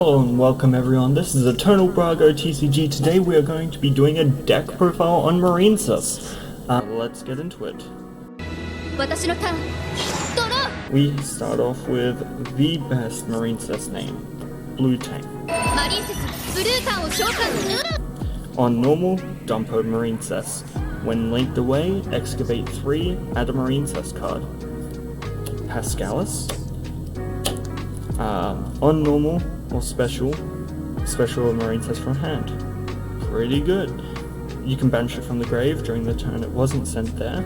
Hello and welcome everyone, this is Eternal Brago TCG. Today we are going to be doing a deck profile on Marincess. Let's get into it. We start off with the best Marincess name, Blue Tank. On normal, dump a Marincess. When linked away, excavate 3, add a Marincess card. Pascalis. On normal or special a Marincess from hand. Pretty good. You can banish it from the grave during the turn it wasn't sent there,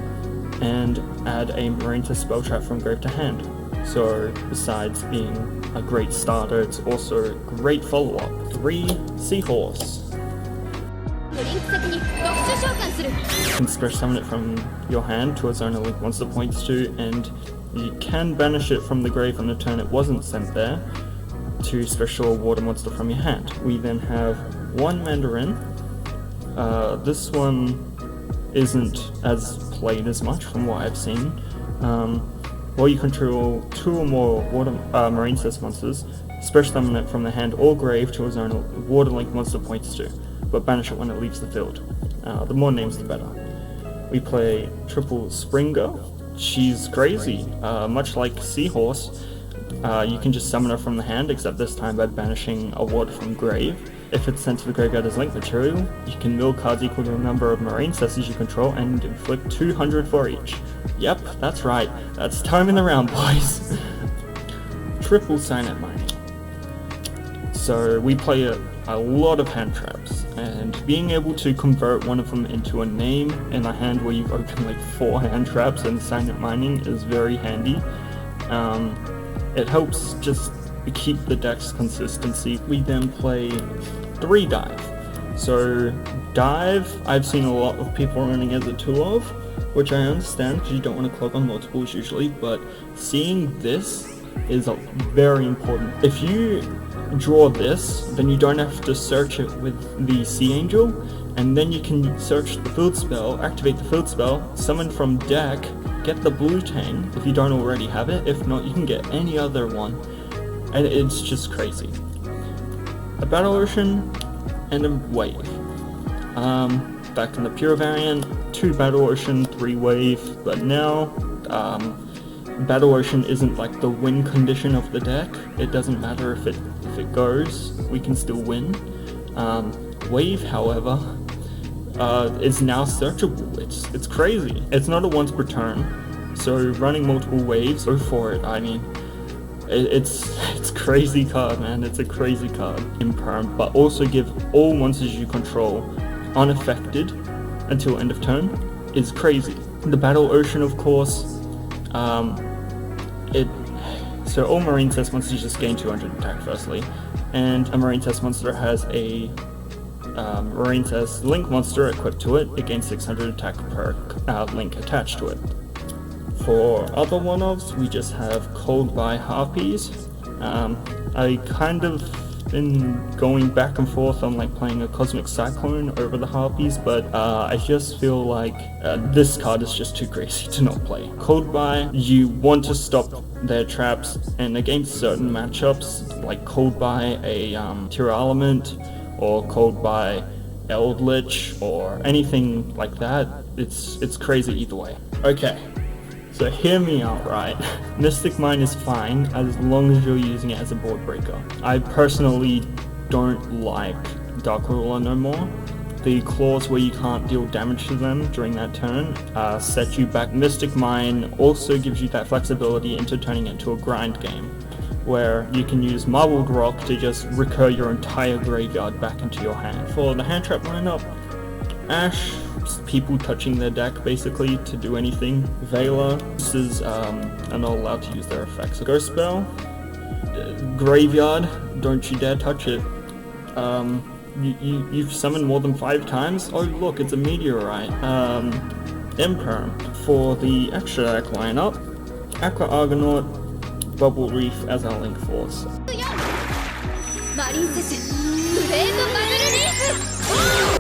and add a Marincess spell trap from grave to hand. So besides being a great starter, it's also a great follow-up. 3 Seahorse. You can special summon it from your hand to a zone a link monster points to, and you can banish it from the grave on the turn it wasn't sent there to special award a monster from your hand. We then have 1 Mandarin. This one isn't as played as much from what I've seen. Well, you control 2 or more Marincess monsters, special summon it from the hand or grave to a zone a water link monster points to, but banish it when it leaves the field. The more names the better. We play triple Springer. She's crazy. Much like Seahorse, you can just summon her from the hand, except this time by banishing a ward from grave. If it's sent to the graveyard as link material, you can mill cards equal to the number of Marincesses you control and inflict 200 for each. Yep, that's right. That's time in the round, boys. Triple Signet Mining. So we play a lot of hand traps, and being able to convert one of them into a name in a hand where you've opened like 4 hand traps and Signet Mining is very handy. It helps just keep the deck's consistency. We then play 3 Dive. So Dive, I've seen a lot of people running as a 2 of, which I understand because you don't want to clog on multiples usually, but seeing this is very important. If you draw this, then you don't have to search it with the Sea Angel, and then you can search the field spell, activate the field spell, summon from deck, get the Blue Tang if you don't already have it. If not, you can get any other one, and it's just crazy. A Battle Ocean and a Wave. Back in the pure variant, 2 Battle Ocean, 3 Wave, but now Battle Ocean isn't like the win condition of the deck. It doesn't matter if it goes, we can still win. Wave, however, is now searchable. It's crazy. It's not a once per turn, so running multiple waves, go for it. I mean, it's crazy card, man. It's a crazy card. Imperm, but also give all monsters you control unaffected until end of turn is crazy. The Battle Ocean, of course, so all Marincess monsters just gain 200 attack firstly, and a Marincess monster has a Marincess link monster equipped to it. It gains 600 attack per link attached to it. For other one-offs, we just have Cold by Harpies. I kind of been going back and forth on like playing a Cosmic Cyclone over the Harpies, but I just feel like this card is just too crazy to not play. Cold by, you want to stop their traps, and against certain matchups, like Cold by a Tear Element, or Cold by Eldritch, or anything like that, it's crazy either way. Okay. So hear me out, right? Mystic Mine is fine as long as you're using it as a board breaker. I personally don't like Dark Ruler no more. The clause where you can't deal damage to them during that turn set you back. Mystic Mine also gives you that flexibility into turning it into a grind game, where you can use Marbled Rock to just recur your entire graveyard back into your hand. For the hand trap lineup, Ash, people touching their deck basically to do anything. Vela, this is are not allowed to use their effects. Ghost Spell, Graveyard, don't you dare touch it. You've summoned more than 5 times? Oh look, it's a meteorite. Imperm. For the extra deck lineup, Aqua Argonaut, Bubble Reef as our link force.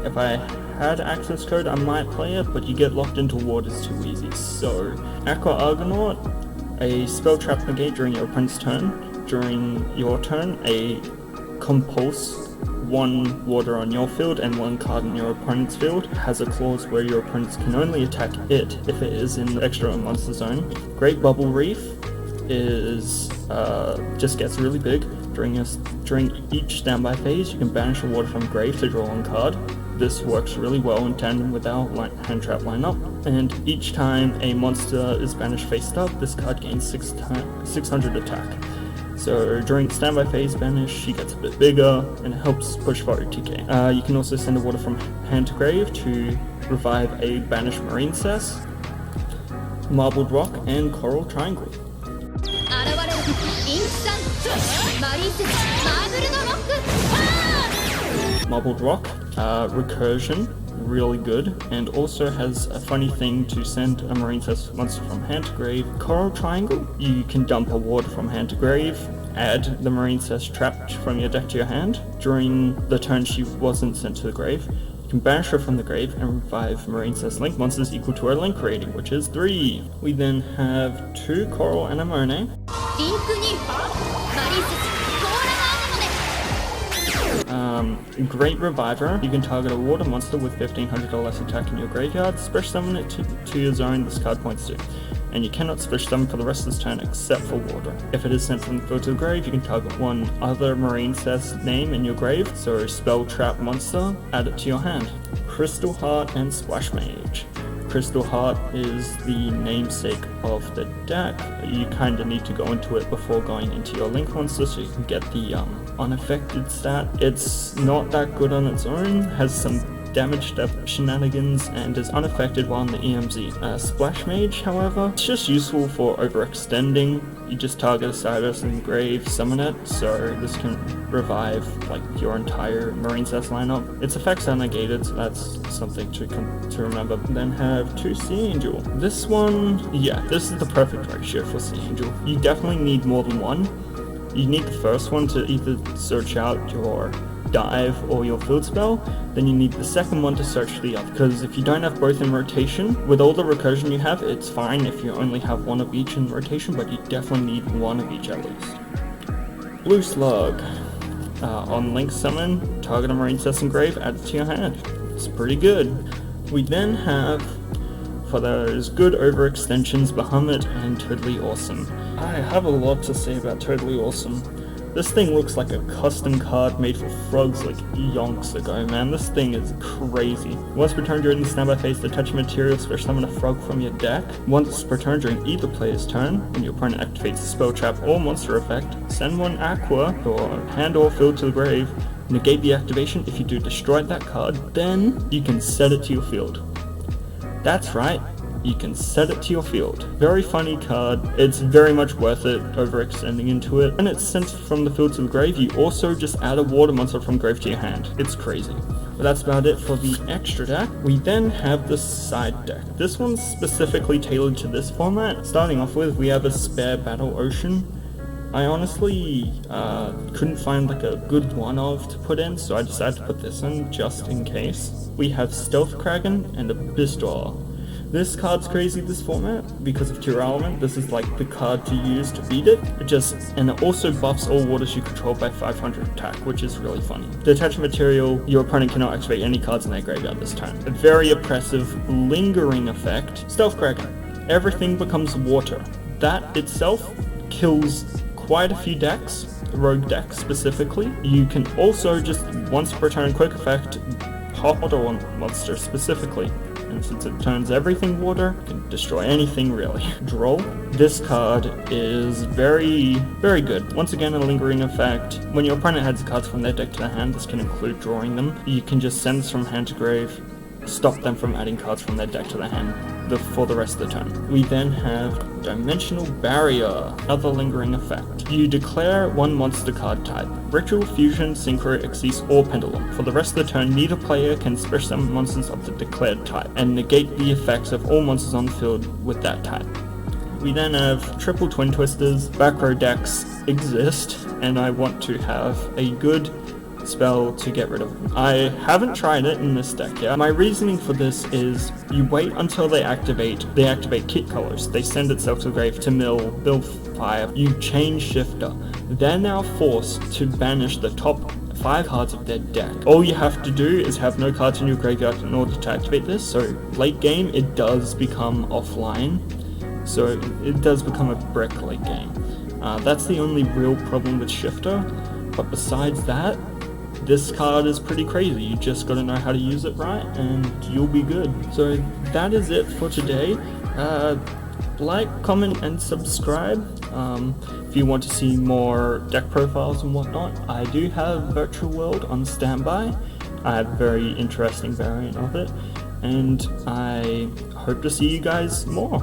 If I had access code, I might play it, but you get locked into waters too easy. So, Aqua Argonaut, a spell trap negate during your opponent's turn. During your turn, a compulse one water on your field and one card in your opponent's field. Has a clause where your opponents can only attack it if it is in the extra monster zone. Great Bubble Reef is just gets really big. During each standby phase, you can banish a water from grave to draw one card. This works really well in tandem with our hand trap lineup. And each time a monster is banished face up, this card gains 600 attack. So during standby phase banish, she gets a bit bigger and it helps push for OTK. You can also send a water from hand to grave to revive a banished Marincess, Marbled Rock, and Coral Triangle. Marbled Rock, recursion, really good, and also has a funny thing to send a Marincess monster from hand to grave. Coral Triangle, you can dump a water from hand to grave, add the Marincess trapped from your deck to your hand. During the turn she wasn't sent to the grave, you can banish her from the grave and revive Marincess link monsters equal to her link rating, which is 3. We then have 2 Coral Anemone. Great Reviver. You can target a water monster with 1500 or less attack in your graveyard, splash summon it to your zone this card points to, and you cannot splash summon for the rest of this turn except for water. If it is sent from the field to the grave, you can target one other Marincess name in your grave, so spell trap monster, add it to your hand. Crystal Heart and Splash Mage. Crystal Heart is the namesake of the deck. You kind of need to go into it before going into your link monster so you can get the unaffected stat. It's not that good on its own, has some damage step shenanigans, and is unaffected while in the EMZ. Splash Mage, however, it's just useful for overextending. You just target a Cyrus in grave, summon it, so this can revive like your entire Marincess lineup. Its effects are negated, so that's something to remember. Then have 2 Sea Angel. This one, yeah, this is the perfect ratio for Sea Angel. You definitely need more than one. You need the first one to either search out your dive or your field spell, then you need the second one to search the other, because if you don't have both in rotation, with all the recursion you have, it's fine if you only have one of each in rotation, but you definitely need one of each at least. Blue Slug. On link summon, target a Marincess in grave, add it to your hand. It's pretty good. We then have, for those good overextensions, Bahamut and Totally Awesome. I have a lot to say about Totally Awesome. This thing looks like a custom card made for frogs like yonks ago, man. This thing is crazy. Once per turn during the standby phase, detach a material, special summon a frog from your deck. Once per turn during either player's turn, when your opponent activates a spell trap or monster effect, send one aqua or hand or field to the grave. Negate the activation. If you do destroy that card, then you can set it to your field. That's right. You can set it to your field. Very funny card. It's very much worth it overextending into it. When it's sent from the field to the grave, you also just add a water monster from grave to your hand. It's crazy. But that's about it for the extra deck. We then have the side deck. This one's specifically tailored to this format. Starting off with, we have a spare Battle Ocean. I honestly couldn't find like a good one of to put in, so I decided to put this in just in case. We have Stealth Kraken and Abyss Dweller. This card's crazy this format because of Tear Element. This is like the card to use to beat it. And it also buffs all waters you control by 500 attack, which is really funny. Detach material, your opponent cannot activate any cards in their graveyard this turn. A very oppressive, lingering effect. Stealth Kraken. Everything becomes water. That itself kills quite a few decks, rogue decks specifically. You can also just once per turn quick effect pop water one monster specifically. And since it turns everything water, it can destroy anything really. Droll. This card is very, very good. Once again, a lingering effect. When your opponent adds cards from their deck to their hand, this can include drawing them. You can just send this from hand to grave, stop them from adding cards from their deck to their hand for the rest of the turn. We then have Dimensional Barrier, another lingering effect. You declare one monster card type, Ritual, Fusion, Synchro, Exceed, or Pendulum. For the rest of the turn, neither player can special summon monsters of the declared type, and negate the effects of all monsters on the field with that type. We then have Triple Twin Twisters. Back row decks exist, and I want to have a good spell to get rid of them. I haven't tried it in this deck yet. My reasoning for this is you wait until they activate kit colors. They send itself to the grave to build fire. You change Shifter. They're now forced to banish the top 5 cards of their deck. All you have to do is have no cards in your graveyard in order to activate this, so late game it does become offline, so it does become a brick late game. That's the only real problem with Shifter, but besides that, this card is pretty crazy. You just gotta know how to use it right and you'll be good. So that is it for today. Like, comment, and subscribe. If you want to see more deck profiles and whatnot, I do have Virtual World on standby. I have a very interesting variant of it, and I hope to see you guys more.